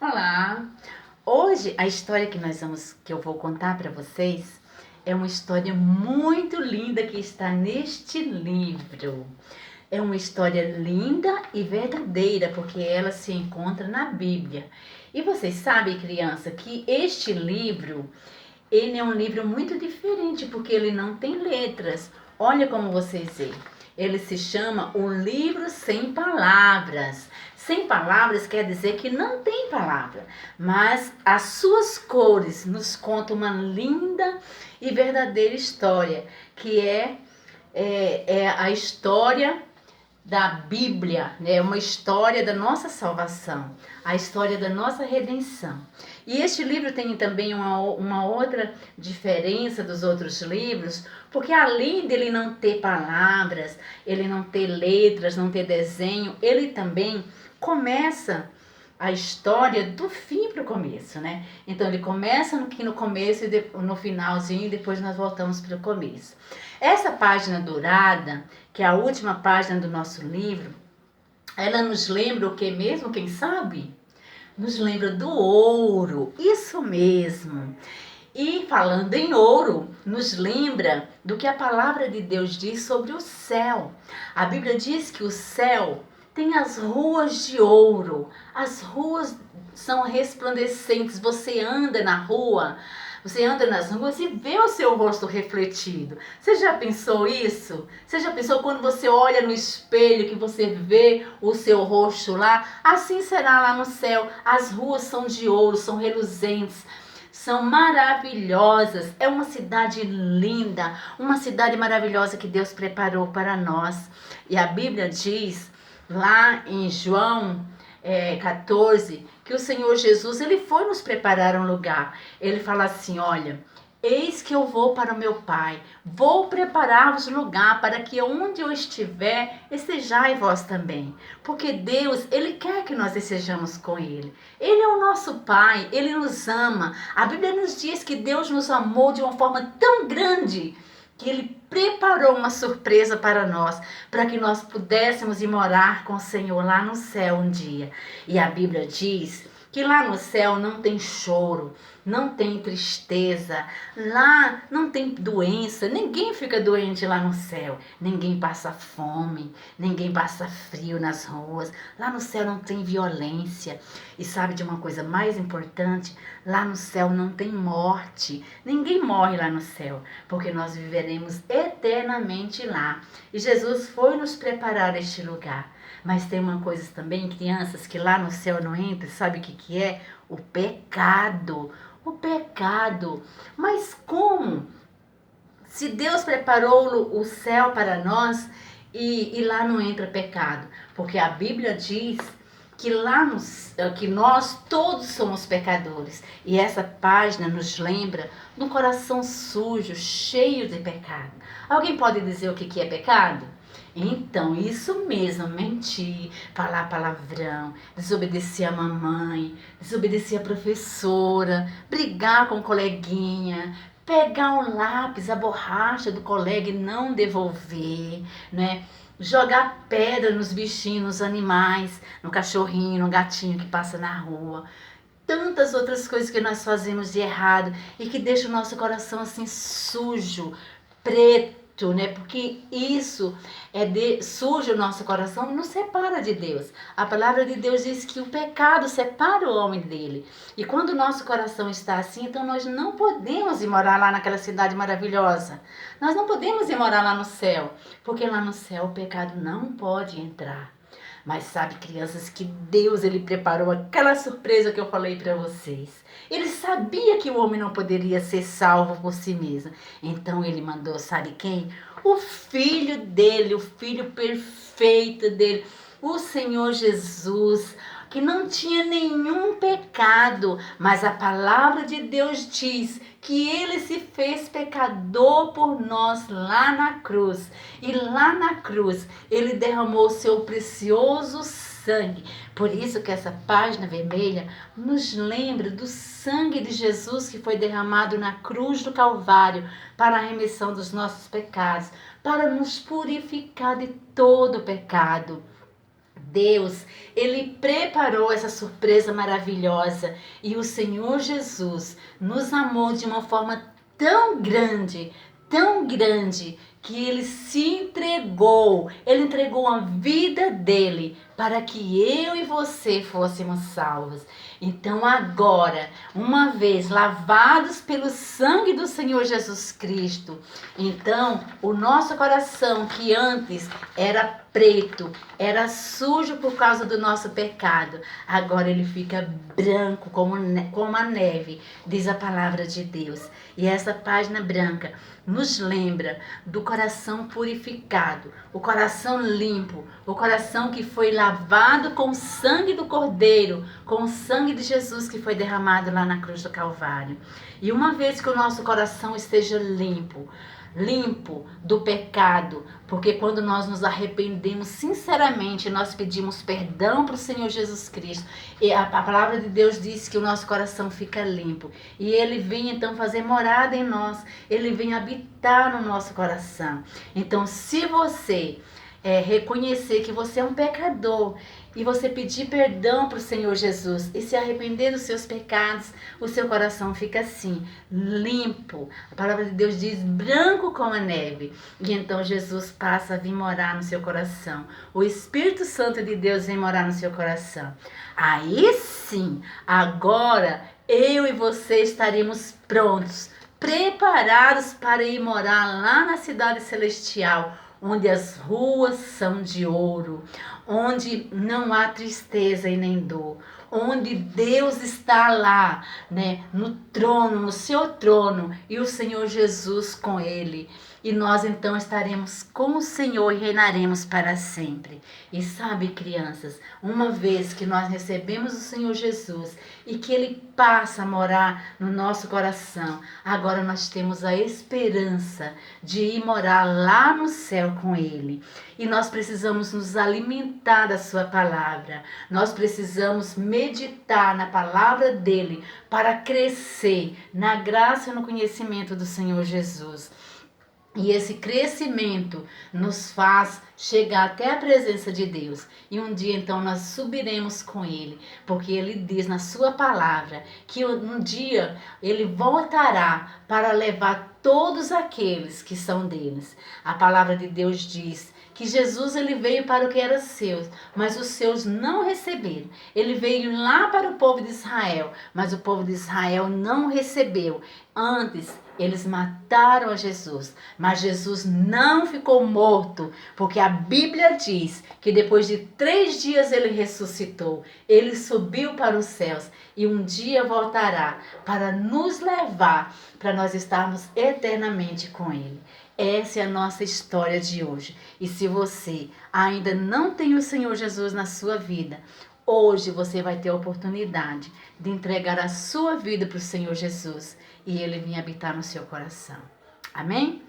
Olá! Hoje a história que eu vou contar para vocês é uma história muito linda que está neste livro. É uma história linda e verdadeira porque ela se encontra na Bíblia. E vocês sabem, criança, que este livro, ele é um livro muito diferente porque ele não tem letras. Olha como vocês veem. Ele se chama O Livro Sem Palavras. Sem palavras quer dizer que não tem palavra, mas as suas cores nos contam uma linda e verdadeira história, que é a história da Bíblia, né? Uma história da nossa salvação, a história da nossa redenção. E este livro tem também uma outra diferença dos outros livros, porque além dele não ter palavras, ele não ter letras, não ter desenho, ele também começa a história do fim para o começo, né? Então ele começa aqui no começo e no finalzinho, e depois nós voltamos para o começo. Essa página dourada, que é a última página do nosso livro, ela nos lembra o que mesmo, quem sabe? Nos lembra do ouro, isso mesmo. E falando em ouro, nos lembra do que a palavra de Deus diz sobre o céu. A Bíblia diz que o céu tem as ruas de ouro. As ruas são resplandecentes. Você anda na rua, você anda nas ruas e vê o seu rosto refletido. Você já pensou isso? Você já pensou quando você olha no espelho que você vê o seu rosto lá? Assim será lá no céu. As ruas são de ouro, são reluzentes. São maravilhosas, é uma cidade linda, uma cidade maravilhosa que Deus preparou para nós. E a Bíblia diz lá em João 14 que o Senhor Jesus ele foi nos preparar um lugar. Ele fala assim, olha, eis que eu vou para o meu Pai, vou preparar-vos lugar para que onde eu estiver, estejai vós também. Porque Deus, Ele quer que nós estejamos com Ele. Ele é o nosso Pai, Ele nos ama. A Bíblia nos diz que Deus nos amou de uma forma tão grande que Ele preparou uma surpresa para nós, para que nós pudéssemos ir morar com o Senhor lá no céu um dia. E a Bíblia diz que lá no céu não tem choro, não tem tristeza, lá não tem doença, ninguém fica doente lá no céu, ninguém passa fome, ninguém passa frio nas ruas, lá no céu não tem violência. E sabe de uma coisa mais importante? Lá no céu não tem morte, ninguém morre lá no céu, porque nós viveremos eternamente lá. E Jesus foi nos preparar este lugar. Mas tem uma coisa também, crianças, que lá no céu não entra, sabe o que é? O pecado. O pecado. Mas como? Se Deus preparou o céu para nós e lá não entra pecado. Porque a Bíblia diz que que nós todos somos pecadores. E essa página nos lembra do coração sujo, cheio de pecado. Alguém pode dizer o que é pecado? Então, isso mesmo, mentir, falar palavrão, desobedecer a mamãe, desobedecer a professora, brigar com o coleguinha, pegar um lápis, a borracha do colega e não devolver, né? Jogar pedra nos bichinhos, nos animais, no cachorrinho, no gatinho que passa na rua. Tantas outras coisas que nós fazemos de errado e que deixa o nosso coração assim sujo, preto, né? Porque isso suja o nosso coração e nos separa de Deus. A palavra de Deus diz que o pecado separa o homem dele. E quando o nosso coração está assim, então nós não podemos ir morar lá naquela cidade maravilhosa. Nós não podemos ir morar lá no céu, porque lá no céu o pecado não pode entrar. Mas sabe, crianças, que Deus ele preparou aquela surpresa que eu falei para vocês. Ele sabia que o homem não poderia ser salvo por si mesmo. Então ele mandou, sabe quem? O filho dele, o filho perfeito dele, o Senhor Jesus, que não tinha nenhum pecado, mas a palavra de Deus diz que ele se fez pecador por nós lá na cruz. E lá na cruz ele derramou o seu precioso sangue. Por isso que essa página vermelha nos lembra do sangue de Jesus que foi derramado na cruz do Calvário para a remissão dos nossos pecados, para nos purificar de todo pecado. Deus, Ele preparou essa surpresa maravilhosa e o Senhor Jesus nos amou de uma forma tão grande, que Ele se entregou, Ele entregou a vida dele para que eu e você fôssemos salvos. Então agora, uma vez lavados pelo sangue do Senhor Jesus Cristo, então o nosso coração que antes era preto, era sujo por causa do nosso pecado, agora ele fica branco como a neve, diz a palavra de Deus. E essa página branca nos lembra do coração purificado, o coração limpo, o coração que foi lavado com o sangue do Cordeiro, com o sangue de Jesus que foi derramado lá na cruz do Calvário. E uma vez que o nosso coração esteja limpo do pecado, porque quando nós nos arrependemos sinceramente, nós pedimos perdão para o Senhor Jesus Cristo, e a palavra de Deus diz que o nosso coração fica limpo, e Ele vem então fazer morada em nós, Ele vem habitar no nosso coração. Então, se você reconhecer que você é um pecador e você pedir perdão para o Senhor Jesus e se arrepender dos seus pecados, o seu coração fica assim, limpo. A palavra de Deus diz branco como a neve. E então Jesus passa a vir morar no seu coração. O Espírito Santo de Deus vem morar no seu coração. Aí sim, agora eu e você estaremos prontos, preparados para ir morar lá na cidade celestial, onde as ruas são de ouro, onde não há tristeza e nem dor, onde Deus está lá, né, no trono, no seu trono, e o Senhor Jesus com ele. E nós então estaremos com o Senhor e reinaremos para sempre. E sabe, crianças, uma vez que nós recebemos o Senhor Jesus e que Ele passa a morar no nosso coração, agora nós temos a esperança de ir morar lá no céu com Ele. E nós precisamos nos alimentar da Sua palavra. Nós precisamos meditar na palavra dEle para crescer na graça e no conhecimento do Senhor Jesus. E esse crescimento nos faz chegar até a presença de Deus. E um dia então nós subiremos com Ele, porque Ele diz na sua palavra que um dia Ele voltará para levar todos aqueles que são deles. A palavra de Deus diz que Jesus ele veio para o que era seus, mas os seus não receberam. Ele veio lá para o povo de Israel, mas o povo de Israel não recebeu. Antes, eles mataram a Jesus, mas Jesus não ficou morto, porque a Bíblia diz que depois de 3 dias ele ressuscitou, ele subiu para os céus e um dia voltará para nos levar, para nós estarmos eternamente com ele. Essa é a nossa história de hoje. E se você ainda não tem o Senhor Jesus na sua vida, hoje você vai ter a oportunidade de entregar a sua vida para o Senhor Jesus e Ele vir habitar no seu coração. Amém?